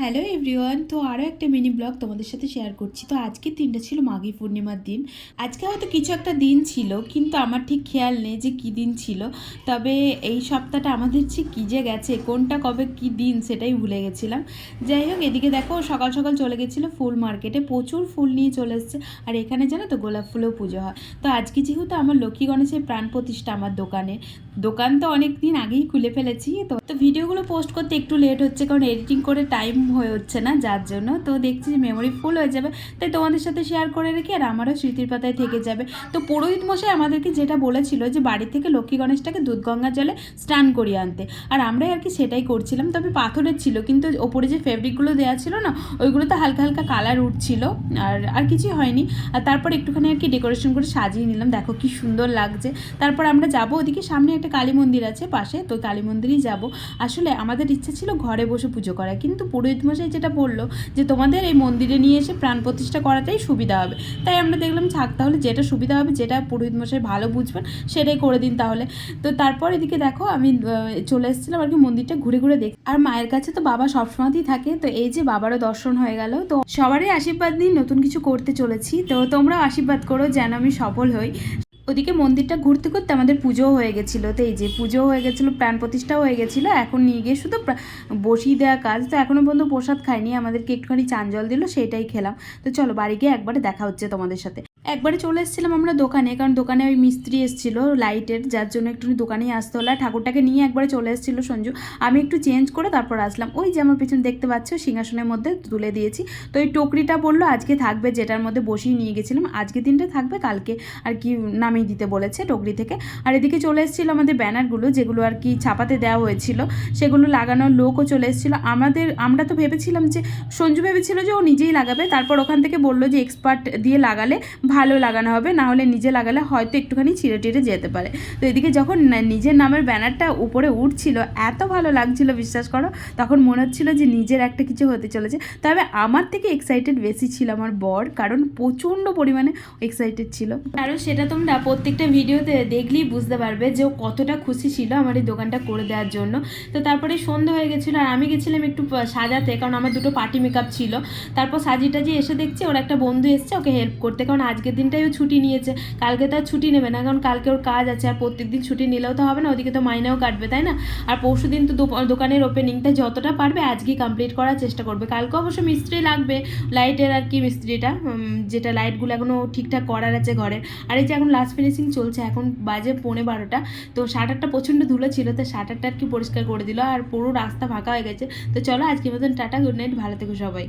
Hello everyone, তো আরও একটা মিনি ব্লগ তোমাদের সাথে শেয়ার করছি। তো আজকের দিনটা ছিল মাঘী পূর্ণিমার দিন। আজকে হয়তো কিছু একটা দিন ছিল, কিন্তু আমার ঠিক খেয়াল নেই যে কী দিন ছিল। তবে এই সপ্তাহটা আমাদের যে কী যে গেছে, কোনটা কবে কী দিন সেটাই ভুলে গেছিলাম। যাই হোক, এদিকে দেখো সকাল সকাল চলে গেছিলো ফুল মার্কেটে, প্রচুর ফুল নিয়ে চলে এসছে। আর এখানে জানো তো গোলাপ ফুলেও পুজো হয়। তো আজকে যেহেতু আমার লক্ষ্মী গণেশের প্রাণ প্রতিষ্ঠা আমার দোকান তো অনেক দিন আগেই খুলে ফেলেছি। তো ভিডিওগুলো পোস্ট করতে একটু লেট হচ্ছে, কারণ এডিটিং করে টাইম হয়ে হচ্ছে না, যার জন্য। তো দেখছি যে মেমোরি ফুল হয়ে যাবে, তাই তোমাদের সাথে শেয়ার করে রেখে আর আমারও স্মৃতির পাতায় থেকে যাবে। তো পুরোহিত মশাই আমাদেরকে যেটা বলেছিল যে বাড়ি থেকে লক্ষ্মী গণেশটাকে দুধ গঙ্গা জলে স্নান করিয়ে আনতে, আর আমরাই আর কি সেটাই করছিলাম। তবে পাথরের ছিল, কিন্তু ওপরে যে ফেব্রিকগুলো দেওয়া ছিল না, ওইগুলোতে হালকা হালকা কালার উঠছিল, আর কিছুই হয়নি। আর তারপর একটুখানি আর কি ডেকোরেশন করে সাজিয়ে নিলাম, দেখো কি সুন্দর লাগছে। তারপর আমরা যাবো ওদিকে, সামনে একটা কালী মন্দির আছে পাশে, তো কালী মন্দিরেই যাব। আসলে আমাদের ইচ্ছে ছিল ঘরে বসে পুজো করা, কিন্তু পুরোহিত মশাই যেটা বললো যে তোমাদের এই মন্দিরে নিয়ে এসে প্রাণ প্রতিষ্ঠা করাটাই সুবিধা হবে। তাই আমরা দেখলাম থাক, তাহলে যেটা সুবিধা হবে, যেটা পুরোহিত মশাই ভালো বুঝবেন সেটাই করে দিন তাহলে। তো তারপর এদিকে দেখো আমি চলে এসেছিলাম আর কি মন্দিরটা ঘুরে ঘুরে দেখ। আর মায়ের কাছে তো বাবা সবসময়ই থাকে, তো এই যে বাবারও দর্শন হয়ে গেল। তো সবারই আশীর্বাদ নিয়ে নতুন কিছু করতে চলেছি, তো তোমরাও আশীর্বাদ করো যেন আমি সফল হই। ওদিকে মন্দিরটা ঘুরতে ঘুরতে আমাদের পুজোও হয়ে গেছিলো। তো এই যে পুজোও হয়ে গেছিলো, প্রাণ প্রতিষ্ঠাও হয়ে গেছিলো। এখন নিয়ে গিয়ে শুধু বসিয়ে দেওয়া কাজ। তো এখনও পর্যন্ত প্রসাদ খাইনি, আমাদেরকে একটুখানি চান জল দিল, সেটাই খেলাম। তো চলো বাড়ি গিয়ে একবারে দেখা হচ্ছে তোমাদের সাথে। একবারে চলে এসেছিলাম আমরা দোকানে, কারণ দোকানে ওই মিস্ত্রি এসেছিল লাইটের, যার জন্য একটুখানি দোকানেই আসতে হলো। ঠাকুরটাকে নিয়ে একবারে চলে এসেছিলো সঞ্জু, আমি একটু চেঞ্জ করে তারপর আসলাম। ওই যে আমার পিছনে দেখতে পাচ্ছ সিংহাসনের মধ্যে তুলে দিয়েছি। তো এই টকরিটা বললো আজকে থাকবে, যেটার মধ্যে বসিয়ে নিয়ে গেছিলাম, আজকে দিনটা থাকবে, কালকে আর কি নামিয়ে দিতে বলেছে টকরি থেকে। আর এদিকে চলে এসেছিলো আমাদের ব্যানারগুলো, যেগুলো আর কি ছাপাতে দেওয়া হয়েছিল, সেগুলো লাগানোর লোকও চলে এসেছিলো। আমরা তো ভেবেছিলাম যে সঞ্জু ভেবেছিল যে ও নিজেই লাগাবে, তারপর ওখান থেকে বললো যে এক্সপার্ট দিয়ে লাগালে ভালো লাগানো হবে, না হলে নিজে লাগালে হয়তো একটুখানি ছিঁড়ে টিড়ে যেতে পারে। তো এদিকে যখন নিজের নামের ব্যানারটা উপরে উঠছিল, এত ভালো লাগছিল বিশ্বাস করো, তখন মনে হচ্ছিল যে নিজের একটা কিছু হতে চলেছে। তবে আমার থেকে এক্সাইটেড বেশি ছিল আমার বর, কারণ প্রচণ্ড পরিমাণে এক্সাইটেড ছিল। কারণ সেটা তোমরা প্রত্যেকটা ভিডিওতে দেখলেই বুঝতে পারবে যে ও কতটা খুশি ছিল আমার এই দোকানটা করে দেওয়ার জন্য। তো তারপরে সন্ধ্যা হয়ে গেছিলো, আর আমি গেছিলাম একটু সাজাতে, কারণ আমার দুটো পার্টি মেকআপ ছিল। তারপর সাজিয়ে টাজিয়ে এসে দেখছি ওর একটা বন্ধু এসছে ওকে হেল্প করতে, কারণ আজকের দিনটাই ও ছুটি নিয়েছে, কালকে তার ছুটি নেবে না, কারণ কালকে ওর কাজ আছে। আর প্রত্যেক দিন ছুটি নিলেও তো হবে না, ওদিকে তো মাইনেও কাটবে, তাই না? আর পরশু দিন তো দোকানের ওপেনিং, তাই যতটা পারবে আজকেই কমপ্লিট করার চেষ্টা করবে। কালকে অবশ্য মিস্ত্রি লাগবে, লাইটের আর কি মিস্ত্রিটা, যেটা লাইটগুলো এখনও ঠিকঠাক করার আছে ঘরের। আর এই যে এখন লাস্ট ফিনিশিং চলছে, এখন বাজে 11:30। তো শাটারটা প্রচণ্ড ধুলো ছিল, তো শাটারটা আর কি পরিষ্কার করে দিল, আর পুরো রাস্তা ফাঁকা হয়ে গেছে। তো চলো আজকের মতন টাটা, গুড নাইট, ভালো থেকো সবাই।